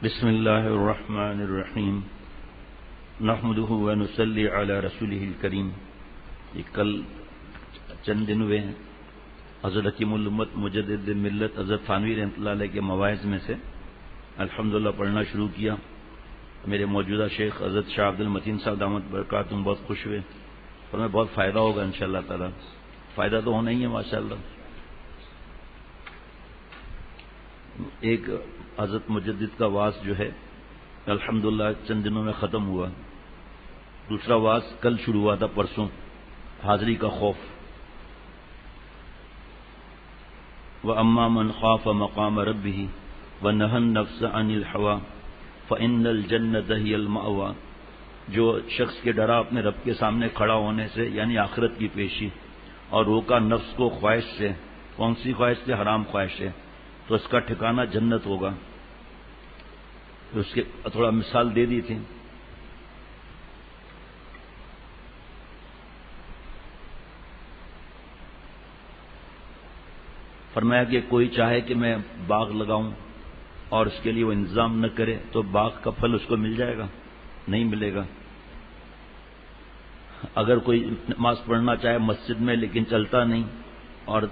بسم اللہ الرحمن الرحیم نحمدہ ونصلی علی رسولہ الکریم. کل چند دن ہوئے ہیں حضرت حکیم الامت مجدد ملت حضرت تھانوی رحمۃ اللہ علیہ کے مواعظ میں سے الحمدللہ پڑھنا شروع کیا. میرے موجودہ شیخ حضرت شاہ عبد المتین صاحب دامت برکاتہم بہت خوش ہوئے اور میں بہت فائدہ ہوگا انشاءاللہ تعالی. فائدہ تو ہونا ہی ہے ماشاءاللہ. ایک حضرت مجدد کا واعظ جو ہے الحمدللہ چند دنوں میں ختم ہوا. دوسرا واعظ کل شروع ہوا تھا پرسوں، حاضری کا خوف. وَأَمَّا مَنْ خَافَ مَقَامَ رَبِّهِ وَنَهَى النَّفْسَ عَنِ الْهَوَىٰ فَإِنَّ الْجَنَّةَ هِيَ الْمَأْوَىٰ. جو شخص کے ڈرا اپنے رب کے سامنے کھڑا ہونے سے یعنی آخرت کی پیشی، اور روکا نفس کو خواہش سے. کون سی خواہش سے؟ حرام خواہش سے. تو اس کا ٹھکانہ جنت ہوگا. اس کے تھوڑا مثال دے دی تھی. فرمایا کہ کوئی چاہے کہ میں باغ لگاؤں اور اس کے لیے وہ انتظام نہ کرے تو باغ کا پھل اس کو مل جائے گا؟ نہیں ملے گا. اگر کوئی نماز پڑھنا چاہے مسجد میں لیکن چلتا نہیں اور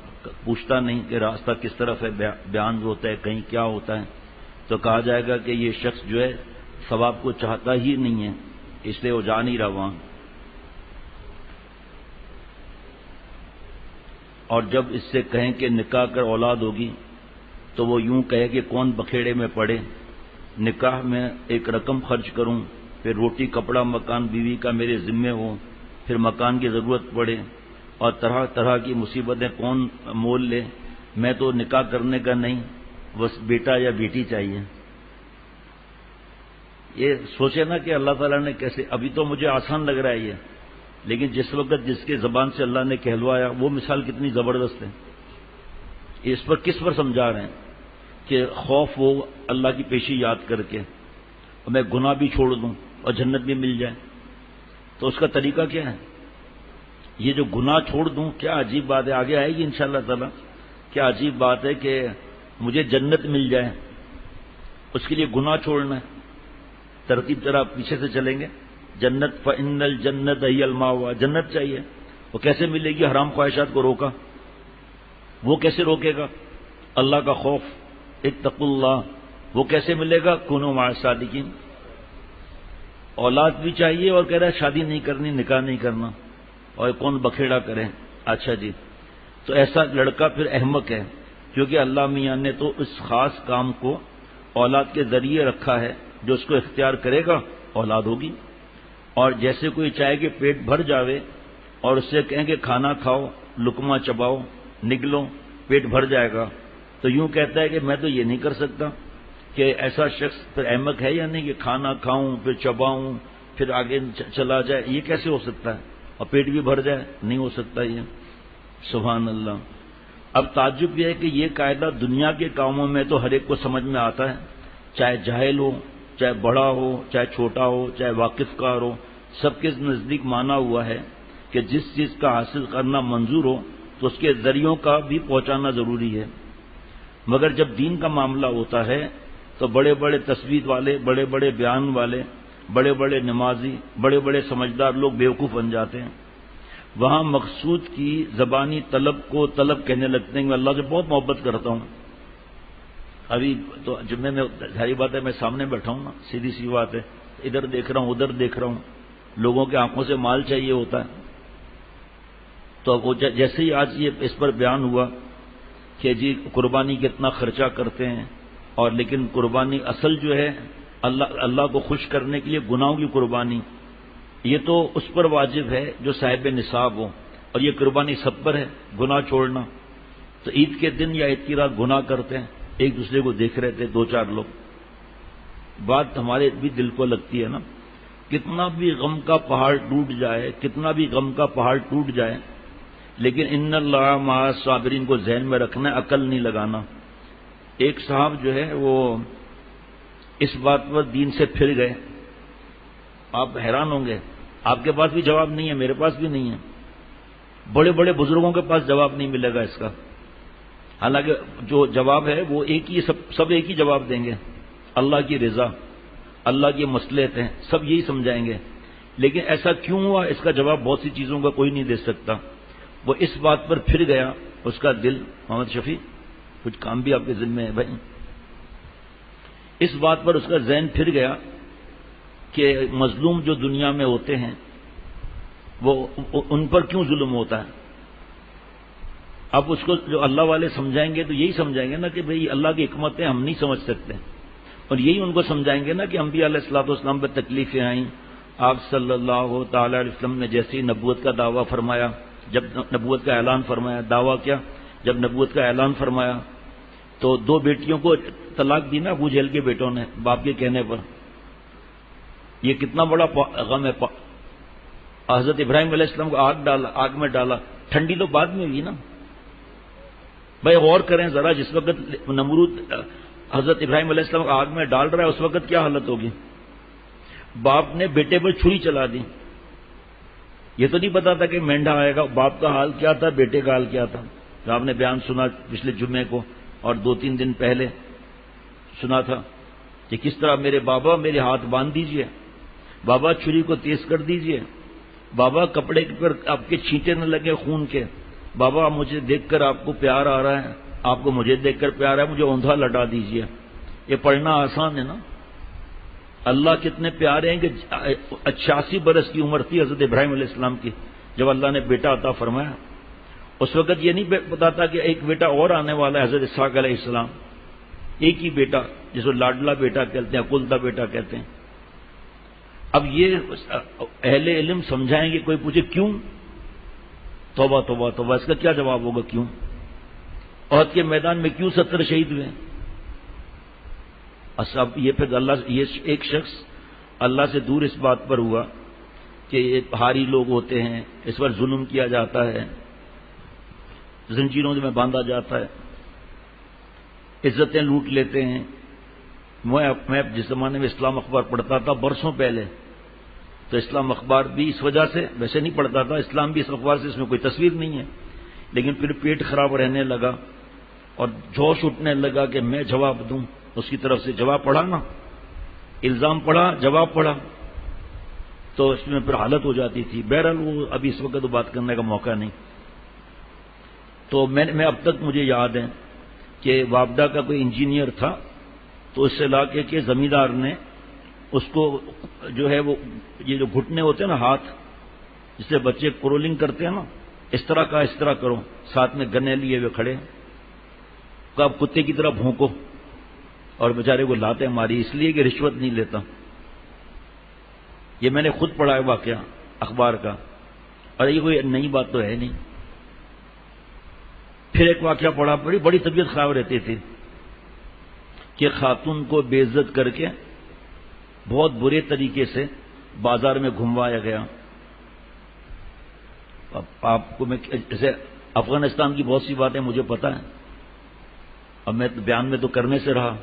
پوچھتا نہیں کہ راستہ کس طرف ہے، بیان ہوتا ہے کہیں کیا ہوتا ہے، تو کہا جائے گا کہ یہ شخص جو ہے ثواب کو چاہتا ہی نہیں ہے، اس لیے وہ جا نہیں رہا وہاں. اور جب اس سے کہیں کہ نکاح کر اولاد ہوگی تو وہ یوں کہے کہ کون بکھیڑے میں پڑے. نکاح میں ایک رقم خرچ کروں، پھر روٹی کپڑا مکان بیوی کا میرے ذمے ہو، پھر مکان کی ضرورت پڑے اور طرح طرح کی مصیبتیں کون مول لے. میں تو نکاح کرنے کا نہیں، بس بیٹا یا بیٹی چاہیے. یہ سوچے نا کہ اللہ تعالیٰ نے کیسے. ابھی تو مجھے آسان لگ رہا ہے یہ، لیکن جس وقت جس کے زبان سے اللہ نے کہلوایا وہ مثال کتنی زبردست ہے. اس پر کس پر سمجھا رہے ہیں کہ خوف ہو اللہ کی پیشی یاد کر کے اور میں گناہ بھی چھوڑ دوں اور جنت بھی مل جائے. تو اس کا طریقہ کیا ہے؟ یہ جو گناہ چھوڑ دوں، کیا عجیب بات ہے. آگے آئے گی انشاءاللہ تعالی. کیا عجیب بات ہے کہ مجھے جنت مل جائے، اس کے لیے گناہ چھوڑنا ہے. ترتیب ذرا پیچھے سے چلیں گے. جنت فإن الجنت ہی المأویٰ، جنت چاہیے. وہ کیسے ملے گی؟ حرام خواہشات کو روکا. وہ کیسے روکے گا؟ اللہ کا خوف، اتقوا اللہ. وہ کیسے ملے گا؟ کونوا مع الصادقین. اولاد بھی چاہیے اور کہہ رہا ہے شادی نہیں کرنی، نکاح نہیں کرنا، اور کون بکھیڑا کرے. اچھا جی، تو ایسا لڑکا پھر احمق ہے، کیونکہ اللہ میاں نے تو اس خاص کام کو اولاد کے ذریعے رکھا ہے. جو اس کو اختیار کرے گا اولاد ہوگی. اور جیسے کوئی چاہے کہ پیٹ بھر جاوے اور اس سے کہیں کہ کھانا کھاؤ، لقمہ چباؤ، نگلو، پیٹ بھر جائے گا، تو یوں کہتا ہے کہ میں تو یہ نہیں کر سکتا. کہ ایسا شخص پھر احمق ہے یا نہیں کہ کھانا کھاؤں پھر چباؤں پھر آگے چلا جائے؟ یہ کیسے ہو سکتا ہے؟ اور پیٹ بھی بھر جائے؟ نہیں ہو سکتا یہ. سبحان اللہ. اب تعجب یہ ہے کہ یہ قاعدہ دنیا کے کاموں میں تو ہر ایک کو سمجھ میں آتا ہے، چاہے جاہل ہو، چاہے بڑا ہو، چاہے چھوٹا ہو، چاہے واقف کار ہو. سب کے نزدیک مانا ہوا ہے کہ جس چیز کا حاصل کرنا منظور ہو تو اس کے ذریعوں کا بھی پہنچانا ضروری ہے. مگر جب دین کا معاملہ ہوتا ہے تو بڑے بڑے تصویر والے، بڑے بڑے بیان والے، بڑے بڑے نمازی، بڑے بڑے سمجھدار لوگ بیوقوف بن جاتے ہیں. وہاں مقصود کی زبانی طلب کو طلب کہنے لگتے ہیں. میں اللہ سے بہت محبت کرتا ہوں. ابھی تو جمعے میں ظاہری بات ہے میں سامنے بیٹھا ہوں نا، سیدھی سی بات ہے، ادھر دیکھ رہا ہوں ادھر دیکھ رہا ہوں. لوگوں کے آنکھوں سے مال چاہیے ہوتا ہے. تو جیسے ہی آج یہ اس پر بیان ہوا کہ جی قربانی کتنا خرچہ کرتے ہیں، اور لیکن قربانی اصل جو ہے اللہ کو خوش کرنے کے لیے گناہوں کی قربانی، یہ تو اس پر واجب ہے جو صاحب نصاب ہو. اور یہ قربانی سب پر ہے، گناہ چھوڑنا. تو عید کے دن یا عید کی رات گناہ کرتے ہیں، ایک دوسرے کو دیکھ رہے تھے دو چار لوگ. بات ہمارے بھی دل کو لگتی ہے نا. کتنا بھی غم کا پہاڑ ٹوٹ جائے، کتنا بھی غم کا پہاڑ ٹوٹ جائے، لیکن ان اللہ مع الصابرین کو ذہن میں رکھنا ہے، عقل نہیں لگانا. ایک صاحب جو ہے وہ اس بات پر دین سے پھر گئے. آپ حیران ہوں گے، آپ کے پاس بھی جواب نہیں ہے، میرے پاس بھی نہیں ہے، بڑے بڑے بزرگوں کے پاس جواب نہیں ملے گا اس کا. حالانکہ جو جواب ہے وہ ایک ہی، سب ایک ہی جواب دیں گے. اللہ کی رضا، اللہ کی مصلحت ہیں، سب یہی سمجھائیں گے. لیکن ایسا کیوں ہوا، اس کا جواب بہت سی چیزوں کا کوئی نہیں دے سکتا. وہ اس بات پر پھر گیا، اس کا دل، محمد شفیع کچھ کام بھی آپ کے ذمہ ہے بھائی، اس بات پر اس کا ذہن پھر گیا کہ مظلوم جو دنیا میں ہوتے ہیں وہ ان پر کیوں ظلم ہوتا ہے. اب اس کو جو اللہ والے سمجھائیں گے تو یہی سمجھائیں گے نا کہ بھئی اللہ کی حکمتیں ہم نہیں سمجھ سکتے، اور یہی ان کو سمجھائیں گے نا کہ انبیاء علیہ الصلوۃ والسلام پہ تکلیفیں آئیں. آپ صلی اللہ تعالی علیہ وسلم نے جیسے ہی نبوت کا دعویٰ فرمایا، جب نبوت کا اعلان فرمایا، دعویٰ کیا، جب نبوت کا اعلان فرمایا تو 2 بیٹیوں کو طلاق دی نا ابو جہل کے بیٹوں نے باپ کے کہنے پر. یہ کتنا بڑا غم ہے. حضرت ابراہیم علیہ السلام کو آگ میں ڈالا، ٹھنڈی تو بعد میں ہوئی نا. بھائی غور کریں ذرا، جس وقت نمرود حضرت ابراہیم علیہ السلام کو آگ میں ڈال رہا ہے اس وقت کیا حالت ہوگی. باپ نے بیٹے پر چھری چلا دی. یہ تو نہیں پتا تھا کہ مینڈا آئے گا. باپ کا حال کیا تھا، بیٹے کا حال کیا تھا. آپ نے بیان سنا پچھلے جمعے کو اور 2-3 دن پہلے سنا تھا کہ کس طرح میرے بابا میرے ہاتھ باندھ دیجئے، بابا چھری کو تیز کر دیجئے، بابا کپڑے پر آپ کے چھینٹے نہ لگے خون کے، بابا مجھے دیکھ کر آپ کو پیار آ رہا ہے، آپ کو مجھے دیکھ کر پیار ہے، مجھے اوندھا لٹا دیجئے. یہ پڑھنا آسان ہے نا. اللہ کتنے پیارے ہیں کہ 86 برس کی عمر تھی حضرت ابراہیم علیہ السلام کی جب اللہ نے بیٹا عطا فرمایا. اس وقت یہ نہیں پتا تھا کہ ایک بیٹا اور آنے والا ہے، حضرت اسحاق علیہ السلام. ایک ہی بیٹا جس کو لاڈلا بیٹا کہتے ہیں، اکلتا بیٹا کہتے ہیں. اب یہ اہل علم سمجھائیں گے. کوئی پوچھے کیوں، توبہ توبہ توبہ، اس کا کیا جواب ہوگا کیوں. احد کے میدان میں کیوں 70 شہید ہوئے. اب یہ پھر یہ ایک شخص اللہ سے دور اس بات پر ہوا کہ یہ بھاری لوگ ہوتے ہیں، اس پر ظلم کیا جاتا ہے، زنجیروں میں باندھا جاتا ہے، عزتیں لوٹ لیتے ہیں. میں جس زمانے میں اسلام اخبار پڑھتا تھا برسوں پہلے، تو اسلام اخبار بھی اس وجہ سے ویسے نہیں پڑھتا تھا، اسلام بھی اس اخبار سے، اس میں کوئی تصویر نہیں ہے، لیکن پھر پیٹ خراب رہنے لگا اور جوش اٹھنے لگا کہ میں جواب دوں. اس کی طرف سے جواب پڑھا نا، الزام پڑھا، جواب پڑھا، تو اس میں پھر حالت ہو جاتی تھی. بہرحال وہ ابھی اس وقت بات کرنے کا موقع نہیں. تو میں اب تک مجھے یاد ہے کہ وابڈا کا کوئی انجینئر تھا، تو اس علاقے کے زمیندار نے اس کو جو ہے وہ یہ جو گھٹنے ہوتے ہیں نا ہاتھ جس سے بچے کرولنگ کرتے ہیں نا، اس طرح کا اس طرح کرو، ساتھ میں گنے لیے ہوئے کھڑے، کہ آپ کتے کی طرح بھونکو، اور بیچارے کو لاتے ماری اس لیے کہ رشوت نہیں لیتا. یہ میں نے خود پڑھا ہے واقعہ اخبار کا، اور یہ کوئی نئی بات تو ہے نہیں. پھر ایک واقعہ پڑھا، بڑی طبیعت خراب رہتی تھی کہ خاتون کو بے عزت کر کے بہت برے طریقے سے بازار میں گھموایا گیا. آپ کو میں جیسے افغانستان کی بہت سی باتیں مجھے پتہ ہیں، اب میں بیان میں تو کرنے سے رہا،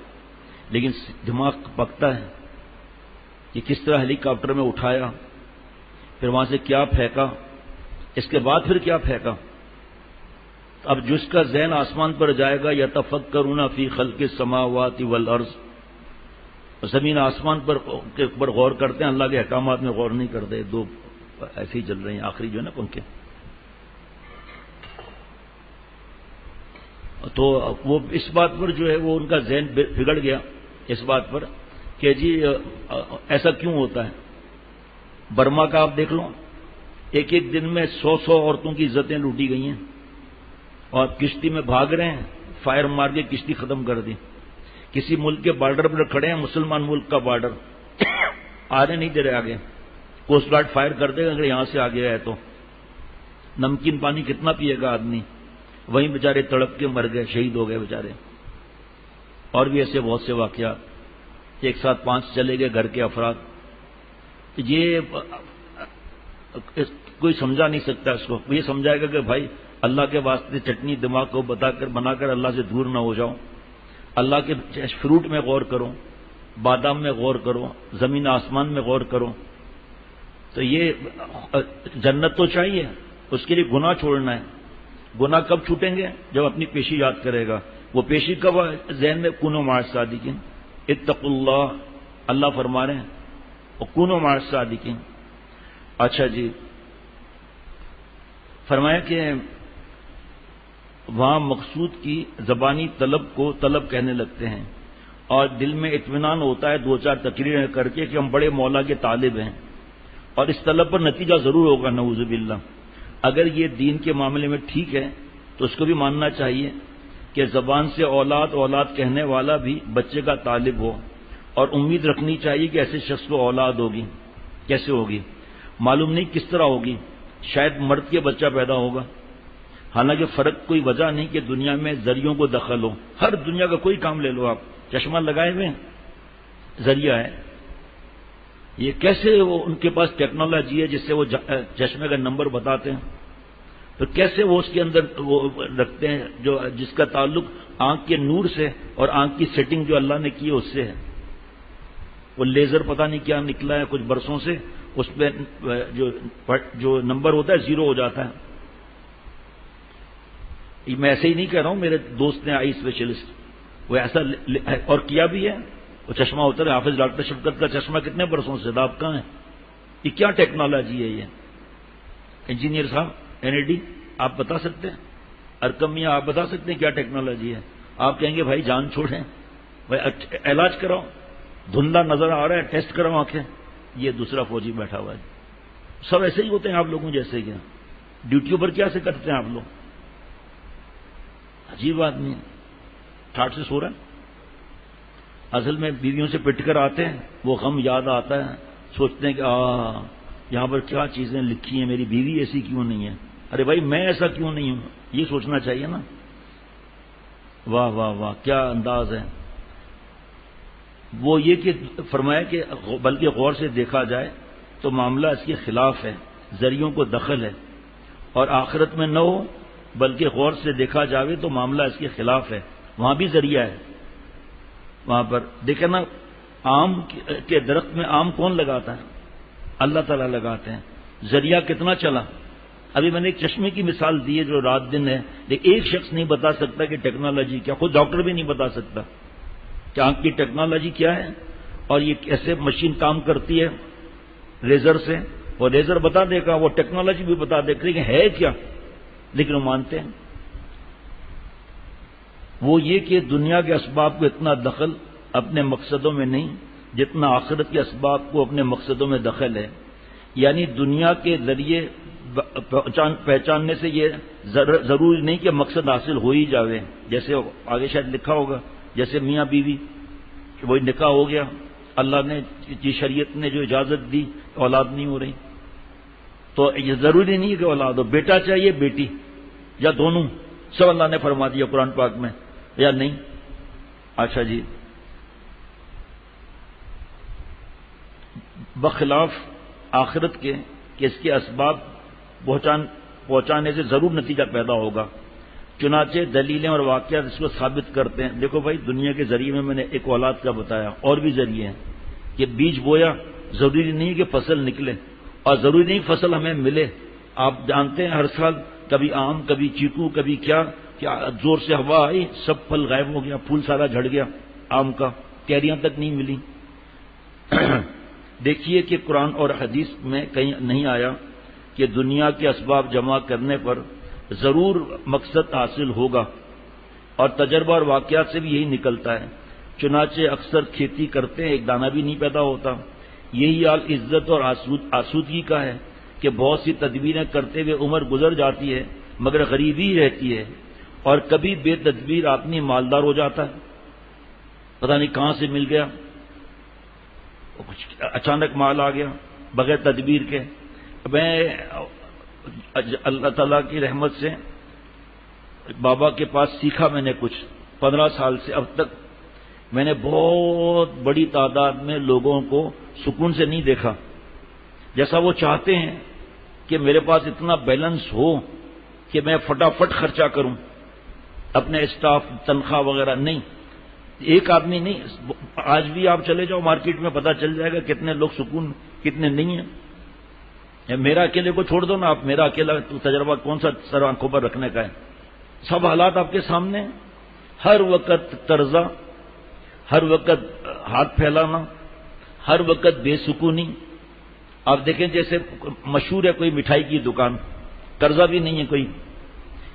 لیکن دماغ پکتا ہے کہ کس طرح ہیلی کاپٹر میں اٹھایا، پھر وہاں سے کیا پھینکا، اس کے بعد پھر کیا پھینکا. اب جس کا ذہن آسمان پر جائے گا، یتفکرون فی خلق السماوات والارض، زمین آسمان پر غور کرتے ہیں، اللہ کے احکامات میں غور نہیں کرتے. 2 ایسے ہی چل رہے ہیں، آخری جو ہے نا پنکھے. تو وہ اس بات پر جو ہے وہ ان کا ذہن بگڑ گیا اس بات پر کہ جی ایسا کیوں ہوتا ہے. برما کا آپ دیکھ لو، ایک دن میں 100 عورتوں کی عزتیں لوٹی گئی ہیں، اور کشتی میں بھاگ رہے ہیں، فائر مار کے کشتی ختم کر دی. کسی ملک کے بارڈر پر کھڑے ہیں، مسلمان ملک کا بارڈر، آنے نہیں دے رہے آگے. کوسٹ گارڈ فائر کر دے گا اگر یہاں سے آگے ہے تو. نمکین پانی کتنا پیے گا آدمی، وہیں بیچارے تڑپ کے مر گئے، شہید ہو گئے بیچارے. اور بھی ایسے بہت سے واقعات، ایک ساتھ 5 چلے گئے گھر کے افراد. یہ کوئی سمجھا نہیں سکتا اس کو. یہ سمجھائے گا کہ بھائی اللہ کے واسطے چٹنی دماغ کو بنا کر اللہ سے دور نہ ہو جاؤ، اللہ کے فروٹ میں غور کرو، بادام میں غور کرو، زمین آسمان میں غور کرو. تو یہ جنت تو چاہیے، اس کے لیے گناہ چھوڑنا ہے. گناہ کب چھوٹیں گے؟ جب اپنی پیشی یاد کرے گا. وہ پیشی کب ذہن میں کونو معاش صادقین، اتقوا اللہ، اللہ فرما رہے ہیں وکونوا مع الصادقین۔ اچھا جی، فرمایا کہ وہاں مقصود کی زبانی طلب کو طلب کہنے لگتے ہیں اور دل میں اطمینان ہوتا ہے دو چار تقریریں کر کے کہ ہم بڑے مولا کے طالب ہیں، اور اس طلب پر نتیجہ ضرور ہوگا نعوذ باللہ۔ اگر یہ دین کے معاملے میں ٹھیک ہے تو اس کو بھی ماننا چاہیے کہ زبان سے اولاد اولاد کہنے والا بھی بچے کا طالب ہو، اور امید رکھنی چاہیے کہ ایسے شخص کو اولاد ہوگی۔ کیسے ہوگی معلوم نہیں، کس طرح ہوگی، شاید مرد کے بچہ پیدا ہوگا، حالانکہ فرق کوئی وجہ نہیں کہ دنیا میں ذریعوں کو دخل ہو۔ ہر دنیا کا کوئی کام لے لو آپ، چشمہ لگائے ہوئے ذریعہ ہے، یہ کیسے وہ ان کے پاس ٹیکنالوجی ہے جس سے وہ چشمے کا نمبر بتاتے ہیں، تو کیسے وہ اس کے اندر وہ رکھتے ہیں جو جس کا تعلق آنکھ کے نور سے اور آنکھ کی سیٹنگ جو اللہ نے کی ہے اس سے ہے۔ وہ لیزر پتہ نہیں کیا نکلا ہے کچھ برسوں سے، اس پہ جو نمبر ہوتا ہے زیرو ہو جاتا ہے۔ میں ایسے ہی نہیں کہہ رہا ہوں، میرے دوست نے آئی اسپیشلسٹ، وہ ایسا اور کیا بھی ہے، وہ چشمہ ہوتا ہے حافظ ڈاکٹر شفقت کا چشمہ کتنے برسوں سے آپ کہاں ہے؟ یہ کیا ٹیکنالوجی ہے؟ یہ انجینئر صاحب این ای ڈی آپ بتا سکتے ہیں؟ ارکم میاں آپ بتا سکتے ہیں کیا ٹیکنالوجی ہے؟ آپ کہیں گے بھائی جان چھوڑیں، بھائی علاج کراؤ، دھندلا نظر آ رہا ہے ٹیسٹ کراؤ آنکھیں۔ یہ دوسرا فوجی بیٹھا ہوا ہے، سب ایسے ہی ہوتے ہیں آپ لوگوں جیسے کیا ڈیوٹیوں پر کیا سے کرتے ہیں آپ لوگ؟ عجیب آدمی ہے، ٹھاٹ سے سو رہا ہے۔ اصل میں بیویوں سے پٹ کر آتے ہیں، وہ غم یاد آتا ہے، سوچتے ہیں کہ یہاں پر کیا چیزیں لکھی ہیں، میری بیوی ایسی کیوں نہیں ہے، ارے بھائی میں ایسا کیوں نہیں ہوں، یہ سوچنا چاہیے نا۔ واہ واہ واہ کیا انداز ہے۔ وہ یہ کہ فرمایا کہ بلکہ غور سے دیکھا جائے تو معاملہ اس کے خلاف ہے، ذریعوں کو دخل ہے، اور آخرت میں نہ ہو بلکہ غور سے دیکھا جاوے تو معاملہ اس کے خلاف ہے، وہاں بھی ذریعہ ہے۔ وہاں پر دیکھیں نا، آم کے درخت میں آم کون لگاتا ہے؟ اللہ تعالیٰ لگاتے ہیں، ذریعہ کتنا چلا۔ ابھی میں نے ایک چشمے کی مثال دی ہے جو رات دن ہے، لیکن ایک شخص نہیں بتا سکتا کہ ٹیکنالوجی کیا، خود ڈاکٹر بھی نہیں بتا سکتا کہ آنکھ کی ٹیکنالوجی کیا ہے اور یہ کیسے مشین کام کرتی ہے لیزر سے، اور لیزر بتا دے گا، وہ ٹیکنالوجی بھی بتا دے گا کہ ہے کیا، لیکن وہ مانتے ہیں۔ وہ یہ کہ دنیا کے اسباب کو اتنا دخل اپنے مقصدوں میں نہیں جتنا آخرت کے اسباب کو اپنے مقصدوں میں دخل ہے، یعنی دنیا کے ذریعے پہچاننے سے یہ ضروری نہیں کہ مقصد حاصل ہو ہی جاوے، جیسے آگے شاید لکھا ہوگا جیسے میاں بیوی کہ وہی نکاح ہو گیا، اللہ نے جی شریعت نے جو اجازت دی اولاد نہیں ہو رہی، تو یہ ضروری نہیں کہ اولاد ہو، بیٹا چاہیے بیٹی یا دونوں، سب اللہ نے فرما دیا قرآن پاک میں یا نہیں؟ اچھا جی، بخلاف آخرت کے کہ اس کے اسباب پہنچانے سے ضرور نتیجہ پیدا ہوگا، چنانچہ دلیلیں اور واقعات اس کو ثابت کرتے ہیں۔ دیکھو بھائی، دنیا کے ذریعے میں نے ایک اولاد کا بتایا، اور بھی ذریعے ہیں کہ بیج بویا، ضروری نہیں کہ فصل نکلے، اور ضروری نہیں فصل ہمیں ملے۔ آپ جانتے ہیں ہر سال کبھی آم، کبھی چیکو، کبھی کیا زور سے ہوا آئی، سب پھل غائب ہو گیا، پھول سارا جھڑ گیا، آم کا کیریاں تک نہیں ملی۔ دیکھیے کہ قرآن اور حدیث میں کہیں نہیں آیا کہ دنیا کے اسباب جمع کرنے پر ضرور مقصد حاصل ہوگا، اور تجربہ اور واقعات سے بھی یہی نکلتا ہے۔ چنانچہ اکثر کھیتی کرتے ہیں، ایک دانہ بھی نہیں پیدا ہوتا۔ یہی حال عزت اور آسودگی کا ہے کہ بہت سی تدبیریں کرتے ہوئے عمر گزر جاتی ہے مگر غریبی رہتی ہے، اور کبھی بے تدبیر آدمی مالدار ہو جاتا ہے، پتہ نہیں کہاں سے مل گیا، اچانک مال آ گیا بغیر تدبیر کے۔ میں اللہ تعالیٰ کی رحمت سے بابا کے پاس سیکھا میں نے کچھ 15 سال سے اب تک میں نے بہت بڑی تعداد میں لوگوں کو سکون سے نہیں دیکھا، جیسا وہ چاہتے ہیں کہ میرے پاس اتنا بیلنس ہو کہ میں فٹافٹ خرچہ کروں اپنے اسٹاف تنخواہ وغیرہ، نہیں، ایک آدمی نہیں، آج بھی آپ چلے جاؤ مارکیٹ میں پتہ چل جائے گا کتنے لوگ سکون کتنے نہیں ہیں۔ میرا اکیلے کو چھوڑ دو نا آپ، میرا اکیلا تجربہ کون سا سر آنکھوں پر رکھنے کا ہے، سب حالات آپ کے سامنے، ہر وقت قرضہ، ہر وقت ہاتھ پھیلانا، ہر وقت بے سکونی. آپ دیکھیں جیسے مشہور ہے کوئی مٹھائی کی دکان، قرضہ بھی نہیں ہے کوئی،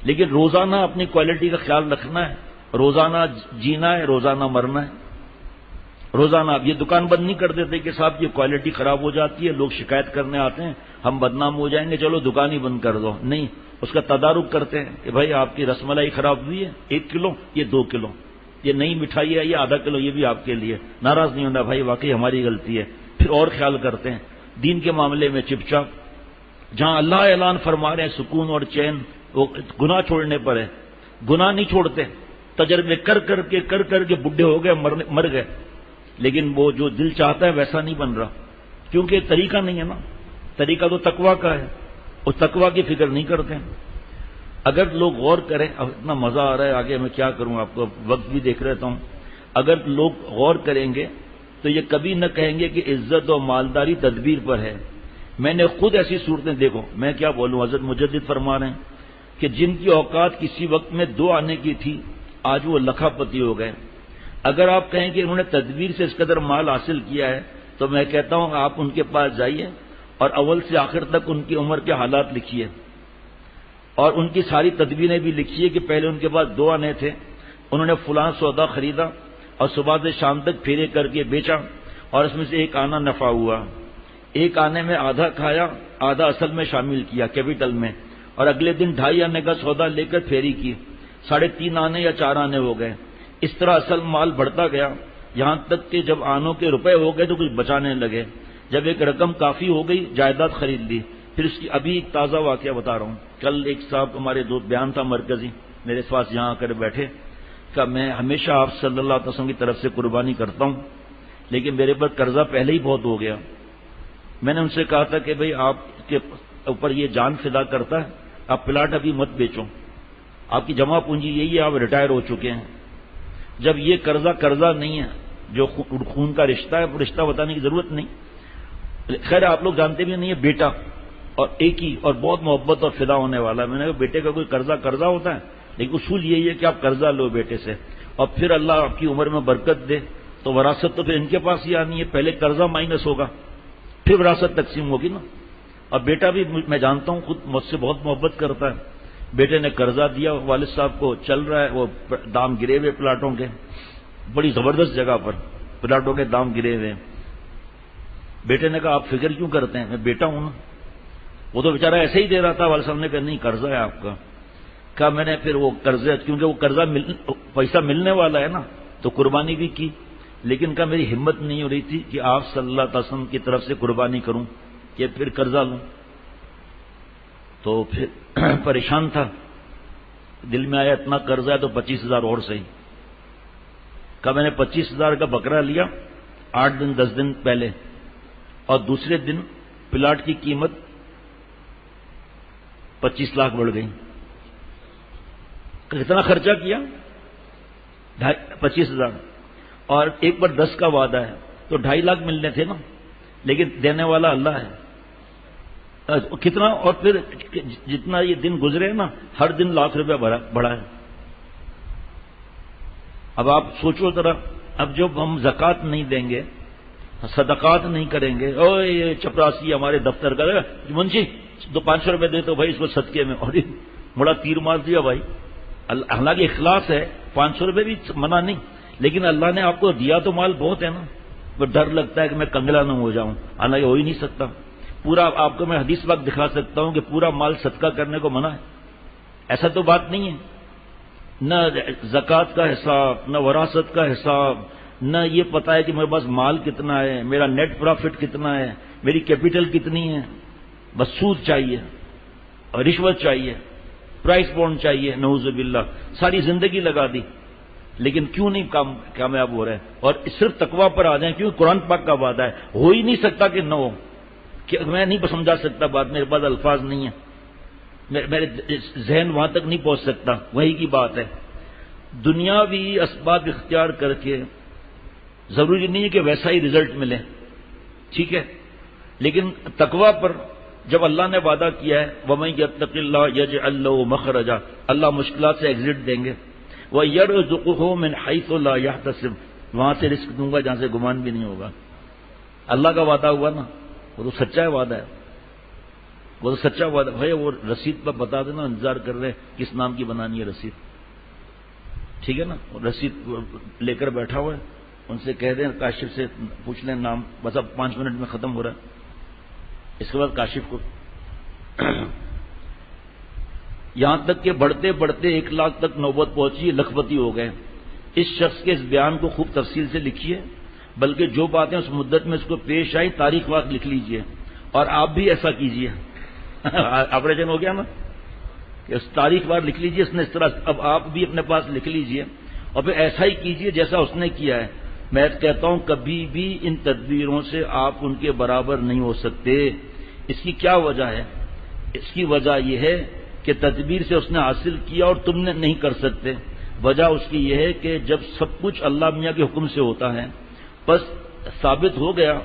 لیکن روزانہ اپنی کوالٹی کا خیال رکھنا ہے، روزانہ جینا ہے، روزانہ مرنا ہے. روزانہ آپ یہ دکان بند نہیں کر دیتے کہ صاحب یہ کوالٹی خراب ہو جاتی ہے، لوگ شکایت کرنے آتے ہیں، ہم بدنام ہو جائیں گے، چلو دکان ہی بند کر دو. نہیں، اس کا تدارک کرتے ہیں کہ بھائی آپ کی رس ملائی خراب ہوئی ہے 1 کلو، یہ 2 کلو، یہ نئی مٹھائی ہے یہ آدھا کلو، یہ بھی آپ کے لیے. ناراض نہیں ہونا بھائی، واقعی ہماری غلطی ہے. پھر اور خیال کرتے ہیں. دین کے معاملے میں چپ چاپ، جہاں اللہ اعلان فرما رہے ہیں سکون اور چین، وہ گناہ چھوڑنے پر ہے. گناہ نہیں چھوڑتے، تجربے کر کر کے بڈھے ہو گئے، مر گئے، لیکن وہ جو دل چاہتا ہے ویسا نہیں بن رہا، کیونکہ طریقہ نہیں ہے نا. طریقہ تو تقویٰ کا ہے، اس تقویٰ کی فکر نہیں کرتے. اگر لوگ غور کریں، اب اتنا مزہ آ رہا ہے آگے میں کیا کروں، آپ کو وقت بھی دیکھ رہتا ہوں. اگر لوگ غور کریں گے تو یہ کبھی نہ کہیں گے کہ عزت و مالداری تدبیر پر ہے. میں نے خود ایسی صورتیں دیکھو، میں کیا بولوں، حضرت مجدد فرما رہے ہیں کہ جن کی اوقات کسی وقت میں 2 آنے کی تھی، آج وہ لکھا پتی ہو گئے. اگر آپ کہیں کہ انہوں نے تدبیر سے اس قدر مال حاصل کیا ہے، تو میں کہتا ہوں آپ ان کے پاس جائیے اور اول سے آخر تک ان کی عمر کے حالات لکھیے، اور ان کی ساری تدبیریں بھی لکھیے کہ پہلے ان کے پاس 2 آنے تھے، انہوں نے فلاں سودا خریدا اور صبح سے شام تک پھیرے کر کے بیچا، اور اس میں سے 1 آنا نفع ہوا. 1 آنے میں آدھا کھایا، آدھا اصل میں شامل کیا کیپٹل میں، اور اگلے دن 2.5 آنے کا سودا لے کر پھیری کی، 3.5 آنے یا 4 آنے ہو گئے. اس طرح اصل مال بڑھتا گیا، یہاں تک کہ جب آنوں کے روپے ہو گئے تو کچھ بچانے لگے. جب ایک رقم کافی ہو گئی، جائیداد خرید لی. پھر اس کی ابھی ایک تازہ واقعہ بتا رہا ہوں. کل ایک صاحب ہمارے دوست بیان تھا مرکزی، میرے پاس یہاں آ کر بیٹھے، کہ میں ہمیشہ آپ صلی اللہ علیہ وسلم کی طرف سے قربانی کرتا ہوں، لیکن میرے پر قرضہ پہلے ہی بہت ہو گیا. میں نے ان سے کہا تھا کہ بھئی آپ کے اوپر یہ جان فدا کرتا ہے، آپ پلاٹ ابھی مت بیچو، آپ کی جمع پونجی یہی ہے، آپ ریٹائر ہو چکے ہیں. جب یہ قرضہ نہیں ہے، جو خون کا رشتہ ہے، وہ رشتہ بتانے کی ضرورت نہیں. خیر آپ لوگ جانتے بھی نہیں ہے، بیٹا اور ایک ہی اور بہت محبت اور فدا ہونے والا. میں نے کہا بیٹے کا کوئی قرضہ ہوتا ہے، لیکن اصول یہی ہے کہ آپ قرضہ لو بیٹے سے، اور پھر اللہ آپ کی عمر میں برکت دے تو وراثت تو پھر ان کے پاس ہی آنی ہے. پہلے قرضہ مائنس ہوگا، پھر وراثت تقسیم ہوگی نا. اور بیٹا بھی میں جانتا ہوں خود مجھ سے بہت محبت کرتا ہے. بیٹے نے قرضہ دیا والد صاحب کو، چل رہا ہے، وہ دام گرے ہوئے پلاٹوں کے، بڑی زبردست جگہ پر پلاٹوں کے دام گرے ہوئے. بیٹے نے کہا آپ فکر کیوں کرتے ہیں، میں بیٹا ہوں نا. وہ تو بیچارہ ایسے ہی دے رہا تھا. والد صاحب نے کہا نہیں قرضہ ہے آپ کا. کہا میں نے پھر وہ قرضہ، کیونکہ وہ قرضہ پیسہ ملنے والا ہے نا، تو قربانی بھی کی، لیکن کہا میری ہمت نہیں ہو رہی تھی کہ آپ صلی اللہ علیہ وسلم کی طرف سے قربانی کروں کہ پھر قرضہ لوں. تو پھر پریشان تھا، دل میں آیا اتنا قرضہ ہے تو 25,000 اور صحیح. کہا میں نے 25,000 کا بکرا لیا 8 دن 10 دن پہلے، اور دوسرے دن پلاٹ کی قیمت 25 لاکھ بڑھ گئی. کتنا خرچہ کیا؟ 25,000، اور ایک بار 10 کا وعدہ ہے تو 2.5 لاکھ ملنے تھے نا، لیکن دینے والا اللہ ہے. کتنا، اور پھر جتنا یہ دن گزرے نا، ہر دن لاکھ روپے بڑھا ہے. اب آپ سوچو ذرا، اب جب ہم زکوٰۃ نہیں دیں گے، صدقات نہیں کریں گے، او یہ چپراسی ہمارے دفتر کا منشی 500 روپے دے تو بھائی اس کو صدقے میں، اور بڑا تیر مار دیا بھائی. حالانکہ اخلاص ہے، 500 روپے بھی منع نہیں، لیکن اللہ نے آپ کو دیا تو مال بہت ہے نا. وہ ڈر لگتا ہے کہ میں کنگلا نہ ہو جاؤں، حالانکہ ہو ہی نہیں سکتا. پورا آپ کو میں حدیث وقت دکھا سکتا ہوں کہ پورا مال صدقہ کرنے کو منع ہے. ایسا تو بات نہیں ہے. نہ زکوٰۃ کا حساب، نہ وراثت کا حساب، نہ یہ پتا ہے کہ میرے پاس مال کتنا ہے، میرا نیٹ پروفٹ کتنا ہے، میری کیپٹل کتنی ہے. بس سود چاہیے اور رشوت چاہیے، پرائز بانڈ چاہیے، نعوذ باللہ. ساری زندگی لگا دی، لیکن کیوں نہیں کامیاب ہو رہے. اور صرف تقویٰ پر آ جائیں، کیونکہ قرآن پاک کا وعدہ ہے. ہو ہی نہیں سکتا کہ نہ ہو، کہ میں نہیں سمجھا سکتا بات، میرے پاس الفاظ نہیں ہیں، میرے ذہن وہاں تک نہیں پہنچ سکتا. وہی کی بات ہے. دنیاوی اسباب اختیار کر کے ضروری نہیں ہے کہ ویسا ہی رزلٹ ملے، ٹھیک ہے، لیکن تقویٰ پر جب اللہ نے وعدہ کیا ہے وَمَن يَتَّقِ اللَّهَ يَجْعَل لَّهُ مَخْرَجًا، اللہ مشکلات سے ایگزٹ دیں گے. وَيَرْزُقْهُ مِنْ حَيْثُ لَا يَحْتَسِبُ، وہاں سے رزق دوں گا جہاں سے گمان بھی نہیں ہوگا. اللہ کا وعدہ ہوا نا, وہ تو سچا وعدہ ہے, وہ تو سچا وعدہ. بھائی وہ رسید پر بتا دینا, انتظار کر رہے کس نام کی بنانی ہے رسید, ٹھیک ہے نا. رسید لے کر بیٹھا ہوا ہے, ان سے کہہ دیں کاشف سے پوچھ لیں نام, بس اب 5 منٹ میں ختم ہو رہا ہے. اس کے بعد کاشف کو یہاں تک کہ بڑھتے بڑھتے 1 لاکھ تک نوبت پہنچی, لکھپتی ہو گئے. اس شخص کے اس بیان کو خوب تفصیل سے لکھیے, بلکہ جو باتیں اس مدت میں اس کو پیش آئی تاریخ وقت لکھ لیجئے, اور آپ بھی ایسا کیجئے. آپریشن ہو گیا نا, کہ اس تاریخ وار لکھ لیجئے اس نے اس طرح, اب آپ بھی اپنے پاس لکھ لیجئے اور پھر ایسا ہی کیجئے جیسا اس نے کیا ہے. میں کہتا ہوں کبھی بھی ان تدبیروں سے آپ ان کے برابر نہیں ہو سکتے. اس کی کیا وجہ ہے؟ اس کی وجہ یہ ہے کہ تدبیر سے اس نے حاصل کیا اور تم نے نہیں کر سکتے. وجہ اس کی یہ ہے کہ جب سب کچھ اللہ میاں کے حکم سے ہوتا ہے, بس ثابت ہو گیا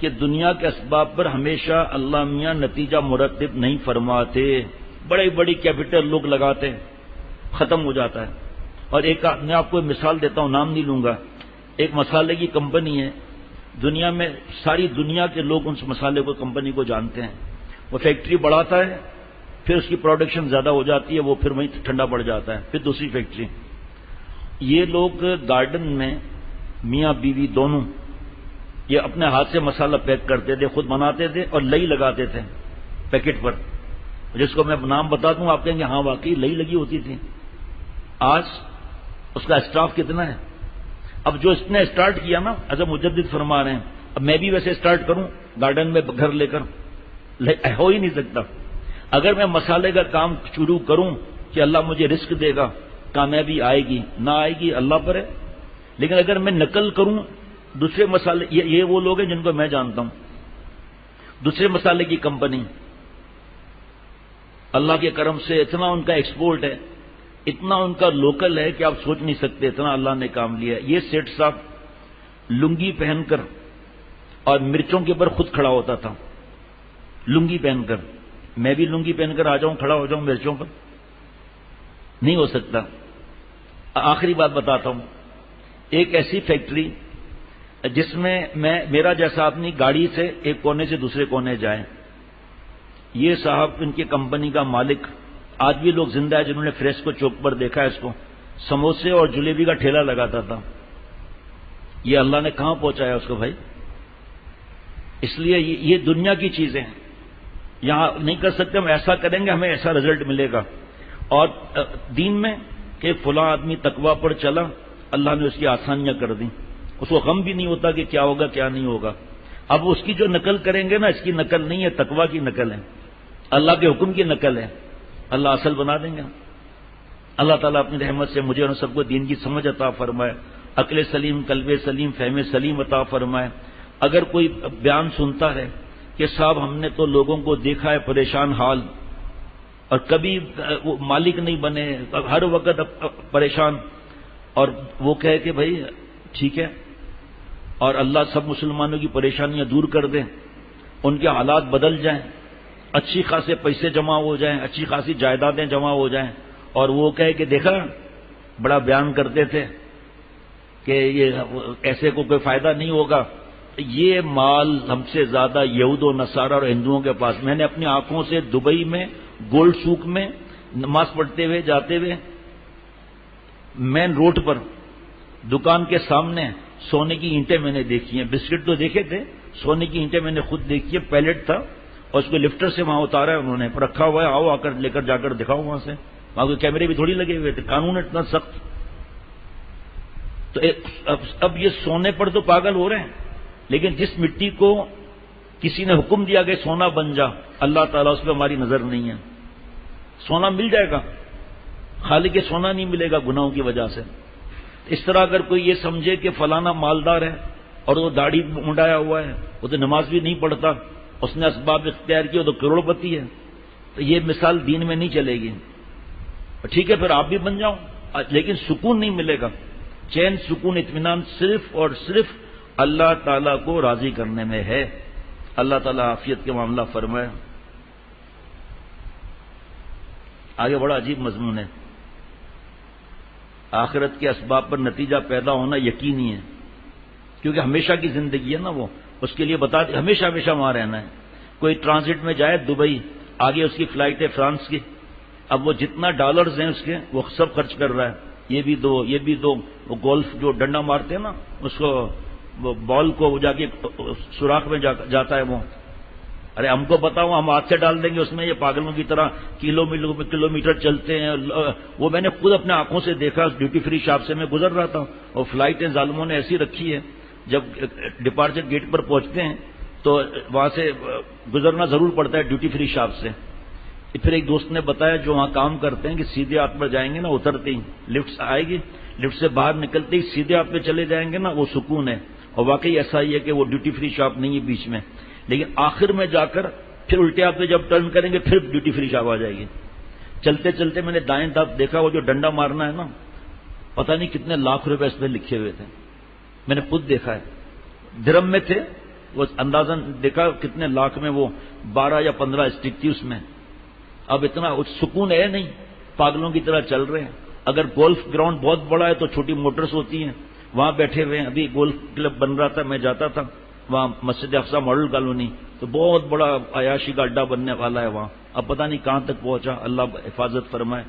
کہ دنیا کے اسباب پر ہمیشہ اللہ میاں نتیجہ مرتب نہیں فرماتے. بڑی بڑی کیپٹل لوگ لگاتے ہیں, ختم ہو جاتا ہے. اور میں آپ کو مثال دیتا ہوں, نام نہیں لوں گا. ایک مسالے کی کمپنی ہے, دنیا میں ساری دنیا کے لوگ اس مسالے کو, کمپنی کو جانتے ہیں. وہ فیکٹری بڑھاتا ہے, پھر اس کی پروڈکشن زیادہ ہو جاتی ہے, وہ پھر وہیں ٹھنڈا پڑ جاتا ہے, پھر دوسری فیکٹری. یہ لوگ گارڈن میں میاں بیوی دونوں یہ اپنے ہاتھ سے مسالہ پیک کرتے تھے, خود بناتے تھے اور لئی لگاتے تھے پیکٹ پر, جس کو میں نام بتا دوں آپ کہیں گے ہاں واقعی لئی لگی ہوتی تھی. آج اس کا اسٹاف کتنا ہے؟ اب جو اس نے اسٹارٹ کیا نا, حضرت مجدد فرما رہے ہیں, اب میں بھی ویسے اسٹارٹ کروں گارڈن میں گھر لے کر, ہو ہی نہیں سکتا. اگر میں مسالے کا کام شروع کروں کہ اللہ مجھے رزق دے گا, کامیابی آئے گی نہ آئے گی اللہ پر ہے. لیکن اگر میں نقل کروں دوسرے مسالے, یہ وہ لوگ ہیں جن کو میں جانتا ہوں, دوسرے مسالے کی کمپنی, اللہ کے کرم سے اتنا ان کا ایکسپورٹ ہے, اتنا ان کا لوکل ہے کہ آپ سوچ نہیں سکتے اتنا اللہ نے کام لیا. یہ سیٹ صاحب لنگی پہن کر اور مرچوں کے اوپر خود کھڑا ہوتا تھا, لنگی پہن کر. میں بھی لنگی پہن کر آ جاؤں, کھڑا ہو جاؤں مرچوں پر, نہیں ہو سکتا. آخری بات بتاتا ہوں, ایک ایسی فیکٹری جس میں میرا جیسا آدمی گاڑی سے ایک کونے سے دوسرے کونے جائے, یہ صاحب ان کی کمپنی کا مالک آج بھی لوگ زندہ ہے جنہوں نے فریسکو چوک پر دیکھا ہے اس کو, سموسے اور جلیبی کا ٹھیلا لگاتا تھا. یہ اللہ نے کہاں پہنچایا اس کو بھائی؟ اس لیے یہ دنیا کی چیزیں ہیں, یہاں نہیں کر سکتے. ہم ایسا کریں گے ہمیں ایسا رزلٹ ملے گا. اور دین میں کہ فلاں آدمی تقوی پر چلا, اللہ نے اس کی آسانیاں کر دیں, اس کو غم بھی نہیں ہوتا کہ کیا ہوگا کیا نہیں ہوگا. اب اس کی جو نقل کریں گے نا, اس کی نقل نہیں ہے, تقوی کی نقل ہے, اللہ کے حکم کی نقل ہے. اللہ اصل بنا دیں گے. اللہ تعالیٰ اپنی رحمت سے مجھے اور سب کو دین کی سمجھ عطا فرمائے, عقل سلیم, قلب سلیم, فہم سلیم عطا فرمائے. اگر کوئی بیان سنتا ہے کہ صاحب ہم نے تو لوگوں کو دیکھا ہے پریشان حال, اور کبھی وہ مالک نہیں بنے, ہر وقت پریشان, اور وہ کہے کہ بھائی ٹھیک ہے اور اللہ سب مسلمانوں کی پریشانیاں دور کر دیں, ان کے حالات بدل جائیں, اچھی خاصے پیسے جمع ہو جائیں, اچھی خاصی جائیدادیں جمع ہو جائیں, اور وہ کہے کہ دیکھا بڑا بیان کرتے تھے کہ یہ ایسے کو کوئی فائدہ نہیں ہوگا. یہ مال ہم سے زیادہ یہود و نصارہ اور ہندوؤں کے پاس. میں نے اپنی آنکھوں سے دبئی میں گولڈ سوق میں نماز پڑھتے ہوئے جاتے ہوئے مین روڈ پر دکان کے سامنے سونے کی اینٹیں میں نے دیکھی ہیں. بسکٹ تو دیکھے تھے, سونے کی اینٹیں میں نے خود دیکھی ہے. پیلٹ تھا اور اس کو لفٹر سے وہاں اتارا ہے انہوں نے, رکھا ہوا ہے, آؤ آ کر لے کر جا کر دکھاؤ وہاں سے. وہاں کے کیمرے بھی تھوڑی لگے ہوئے تھے, قانون اتنا سخت. تو اب یہ سونے پر تو پاگل ہو رہے ہیں, لیکن جس مٹی کو کسی نے حکم دیا کہ سونا بن جا, اللہ تعالیٰ اس پہ ہماری نظر نہیں ہے. سونا مل جائے گا, خالق سونا نہیں ملے گا گناہوں کی وجہ سے. اس طرح اگر کوئی یہ سمجھے کہ فلانا مالدار ہے اور وہ داڑھی منڈایا ہوا ہے, وہ تو نماز بھی نہیں پڑھتا, اس نے اسباب اختیار کیا, تو کروڑ پتی ہے, تو یہ مثال دین میں نہیں چلے گی. ٹھیک ہے پھر آپ بھی بن جاؤ, لیکن سکون نہیں ملے گا. چین, سکون, اطمینان صرف اور صرف اللہ تعالیٰ کو راضی کرنے میں ہے. اللہ تعالیٰ عافیت کے معاملہ فرمائے. آگے بڑا عجیب مضمون ہے. آخرت کے اسباب پر نتیجہ پیدا ہونا یقینی ہے, کیونکہ ہمیشہ کی زندگی ہے نا وہ، اس کے لیے بتا دیں ہمیشہ ہمیشہ وہاں رہنا ہے. کوئی ٹرانزٹ میں جائے دبئی، آگے اس کی فلائٹ ہے فرانس کی، اب وہ جتنا ڈالرز ہیں اس کے وہ سب خرچ کر رہا ہے، یہ بھی دو یہ بھی دو. وہ گولف جو ڈنڈا مارتے ہیں نا اس کو، وہ بال کو وہ جا کے سوراخ میں جاتا ہے وہ. ارے ہم کو بتاؤ، ہم ہاتھ سے ڈال دیں گے اس میں، یہ پاگلوں کی طرح کلو میٹر چلتے ہیں. وہ میں نے خود اپنے آنکھوں سے دیکھا، ڈیوٹی فری شاپ سے میں گزر رہا تھا اور فلائٹیں ظالموں نے ایسی رکھی ہے، جب ڈپارچر گیٹ پر پہنچتے ہیں تو وہاں سے گزرنا ضرور پڑتا ہے ڈیوٹی فری شاپ سے. پھر ایک دوست نے بتایا جو وہاں کام کرتے ہیں کہ سیدھے ہاتھ پر جائیں گے نا، اترتے ہی لفٹ آئے گی، لفٹ سے باہر نکلتے ہی سیدھے ہاتھ پہ چلے جائیں گے نا، وہ سکون ہے. اور واقعی ایسا ہی ہے کہ وہ ڈیوٹی فری شاپ نہیں ہے بیچ میں، لیکن آخر میں جا کر پھر الٹے ہاتھ پہ جب ٹرن کریں گے پھر ڈیوٹی فری شاپ آ جائے گی. چلتے چلتے میں نے دائیں طرف دیکھا، وہ جو ڈنڈا مارنا ہے نا، پتہ نہیں کتنے لاکھ روپے اس پہ لکھے ہوئے تھے. میں نے خود دیکھا ہے، درم میں تھے وہ، اندازاً دیکھا کتنے لاکھ میں، وہ 12 یا 15 اسٹک تھی اس میں. اب اتنا سکون ہے نہیں، پاگلوں کی طرح چل رہے ہیں. اگر گولف گراؤنڈ بہت بڑا ہے تو چھوٹی موٹرز ہوتی ہیں، وہاں بیٹھے ہوئے ہیں. ابھی گولف کلب بن رہا تھا، میں جاتا تھا وہاں مسجد افسا ماڈل کالونی، تو بہت بڑا عیاشی کا اڈا بننے والا ہے وہاں. اب پتہ نہیں کہاں تک پہنچا، اللہ حفاظت فرمائے.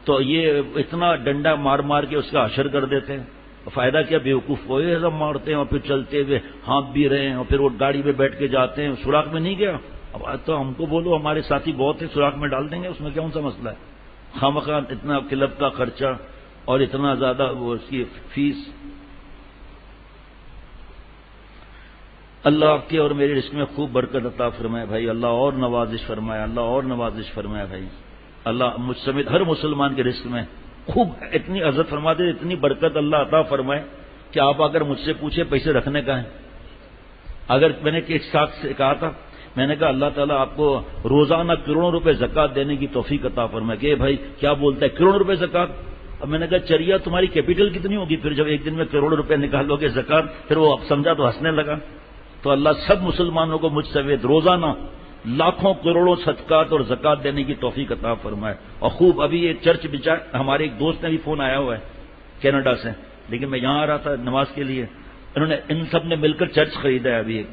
تو یہ اتنا ڈنڈا مار مار کے اس کا حشر کر دیتے ہیں. فائدہ کیا، بیوقوف وہ سب مارتے ہیں اور پھر چلتے ہوئے ہانپ بھی رہے ہیں اور پھر وہ گاڑی میں بیٹھ کے جاتے ہیں. سوراخ میں نہیں گیا، اب تو ہم کو بولو، ہمارے ساتھی بہت ہیں، سوراخ میں ڈال دیں گے، اس میں کون سا مسئلہ ہے. خامخواہ اتنا کلب کا خرچہ اور اتنا زیادہ وہ اس کی فیس. اللہ آپ کے اور میرے رزق میں خوب برکت عطا فرمائے بھائی، اللہ اور نوازش فرمائے، اللہ اور نوازش فرمائے بھائی. اللہ مجھ سمیت ہر مسلمان کے رزق میں خوب اتنی عزت فرما دے، اتنی برکت اللہ عطا فرمائے کہ آپ اگر مجھ سے پوچھے پیسے رکھنے کا ہے. اگر میں نے ایک ساتھ سے کہا تھا، میں نے کہا اللہ تعالیٰ آپ کو روزانہ کروڑوں روپے زکوٰۃ دینے کی توفیق عطا فرمائے. کہ بھائی کیا بولتا ہے، کروڑوں روپے زکوٰۃ؟ اب میں نے کہا چریا تمہاری کیپٹل کتنی ہوگی پھر جب ایک دن میں کروڑوں روپے نکالو گے زکوٰۃ؟ پھر وہ اب سمجھا تو ہنسنے لگا. تو اللہ سب مسلمانوں کو مجھ سمیت روزانہ لاکھوں کروڑوں صدقات اور زکوٰۃ دینے کی توفیق عطا فرمائے. اور خوب ابھی یہ چرچ بچا، ہمارے ایک دوست نے بھی فون آیا ہوا ہے کینیڈا سے، لیکن میں یہاں آ رہا تھا نماز کے لیے، انہوں نے ان سب نے مل کر چرچ خریدا ہے. ابھی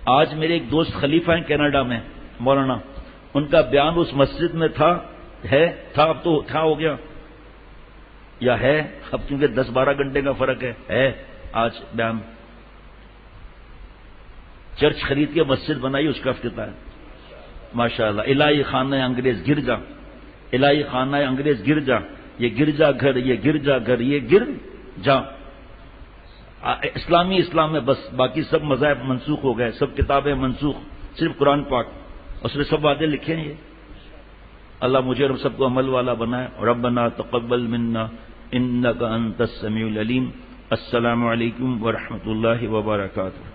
آج میرے ایک دوست خلیفہ ہیں کینیڈا میں، مولانا، ان کا بیان اس مسجد میں تھا اب تو تھا ہو گیا یا ہے اب، کیونکہ 10-12 گھنٹے کا فرق ہے آج بیان. چرچ خرید کے مسجد بنائی، اس کا افتتاح ہے ماشاء اللہ. الہی خانہ انگریز گرجا، الہی خانہ انگریز گرجا، یہ گرجا گھر، یہ گرجا گھر، یہ گر جا. اسلام میں بس، باقی سب مذاہب منسوخ ہو گئے، سب کتابیں منسوخ، صرف قرآن پاک، اس میں سب وعدے لکھے ہیں. یہ اللہ مجھے اور سب کو عمل والا بنائے. ربنا تقبل منا انک انت السمیع العلیم. السلام علیکم ورحمۃ اللہ وبرکاتہ.